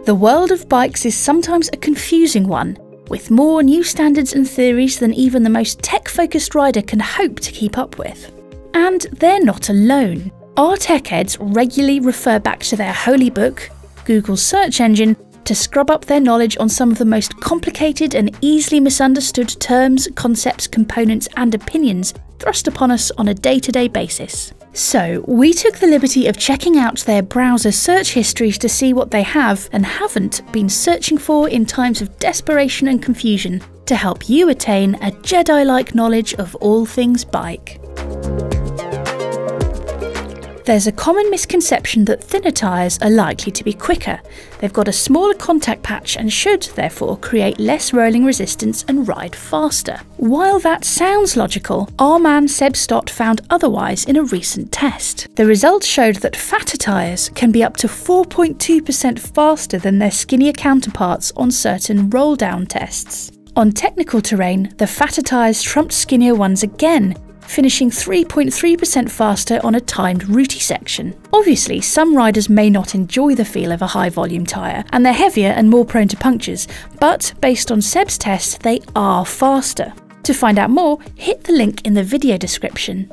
The world of bikes is sometimes a confusing one, with more new standards and theories than even the most tech-focused rider can hope to keep up with. And they're not alone. Our Tech Eds regularly refer back to their holy book, Google's search engine, to scrub up their knowledge on some of the most complicated and easily misunderstood terms, concepts, components and opinions thrust upon us on a day-to-day basis. So, we took the liberty of checking out their browser search histories to see what they have and haven't been searching for in times of desperation and confusion to help you attain a Jedi-like knowledge of all things bike. There's a common misconception that thinner tyres are likely to be quicker. They've got a smaller contact patch and should, therefore, create less rolling resistance and ride faster. While that sounds logical, our man Seb Stott found otherwise in a recent test. The results showed that fatter tyres can be up to 4.2% faster than their skinnier counterparts on certain roll-down tests. On technical terrain, the fatter tyres trumped skinnier ones again, finishing 3.3% faster on a timed rooty section. Obviously, some riders may not enjoy the feel of a high-volume tyre, and they're heavier and more prone to punctures, but based on Seb's test, they are faster. To find out more, hit the link in the video description.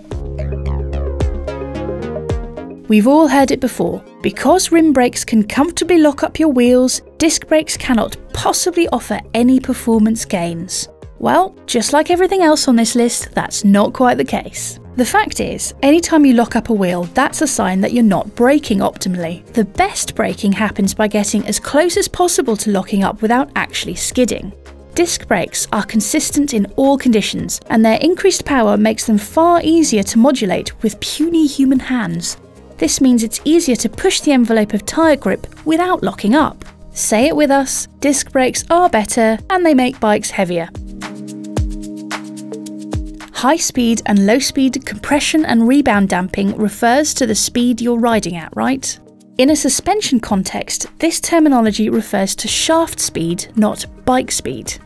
We've all heard it before. Because rim brakes can comfortably lock up your wheels, disc brakes cannot possibly offer any performance gains. Well, just like everything else on this list, that's not quite the case. The fact is, anytime you lock up a wheel, that's a sign that you're not braking optimally. The best braking happens by getting as close as possible to locking up without actually skidding. Disc brakes are consistent in all conditions, and their increased power makes them far easier to modulate with puny human hands. This means it's easier to push the envelope of tyre grip without locking up. Say it with us, disc brakes are better and they make bikes heavier. High-speed and low-speed compression and rebound damping refers to the speed you're riding at, right? In a suspension context, this terminology refers to shaft speed, not bike speed.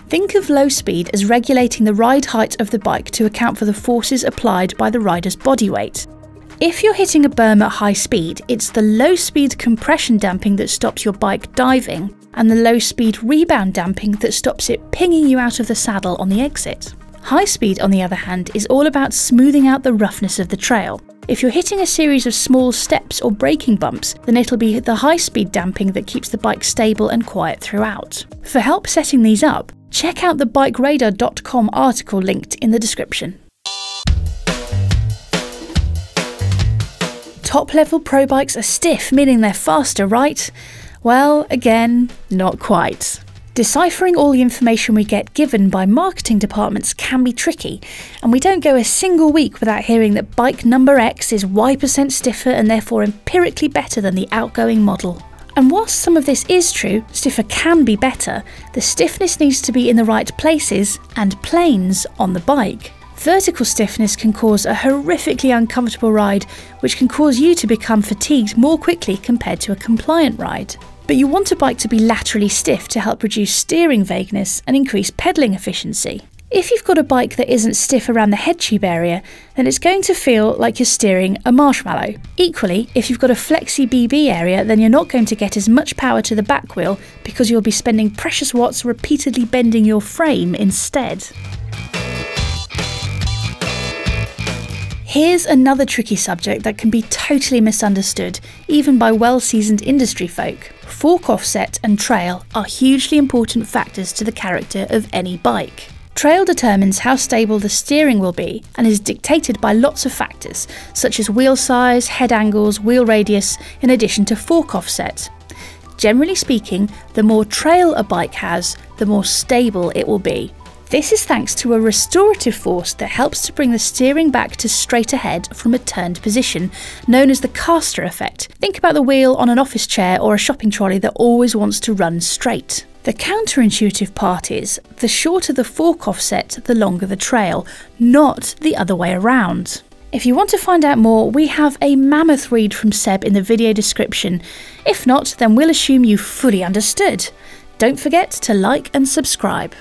Think of low speed as regulating the ride height of the bike to account for the forces applied by the rider's body weight. If you're hitting a berm at high speed, it's the low-speed compression damping that stops your bike diving, and the low-speed rebound damping that stops it pinging you out of the saddle on the exit. High speed, on the other hand, is all about smoothing out the roughness of the trail. If you're hitting a series of small steps or braking bumps, then it'll be the high speed damping that keeps the bike stable and quiet throughout. For help setting these up, check out the BikeRadar.com article linked in the description. Top-level pro bikes are stiff, meaning they're faster, right? Well, again, not quite. Deciphering all the information we get given by marketing departments can be tricky, and we don't go a single week without hearing that bike number X is Y% stiffer and therefore empirically better than the outgoing model. And whilst some of this is true, stiffer can be better, the stiffness needs to be in the right places and planes on the bike. Vertical stiffness can cause a horrifically uncomfortable ride, which can cause you to become fatigued more quickly compared to a compliant ride. But you want a bike to be laterally stiff to help reduce steering vagueness and increase pedalling efficiency. If you've got a bike that isn't stiff around the head tube area, then it's going to feel like you're steering a marshmallow. Equally, if you've got a flexy BB area, then you're not going to get as much power to the back wheel because you'll be spending precious watts repeatedly bending your frame instead. Here's another tricky subject that can be totally misunderstood, even by well-seasoned industry folk. Fork offset and trail are hugely important factors to the character of any bike. Trail determines how stable the steering will be and is dictated by lots of factors, such as wheel size, head angles, wheel radius, in addition to fork offset. Generally speaking, the more trail a bike has, the more stable it will be. This is thanks to a restorative force that helps to bring the steering back to straight ahead from a turned position, known as the caster effect. Think about the wheel on an office chair or a shopping trolley that always wants to run straight. The counterintuitive part is, the shorter the fork offset, the longer the trail, not the other way around. If you want to find out more, we have a mammoth read from Seb in the video description. If not, then we'll assume you fully understood. Don't forget to like and subscribe.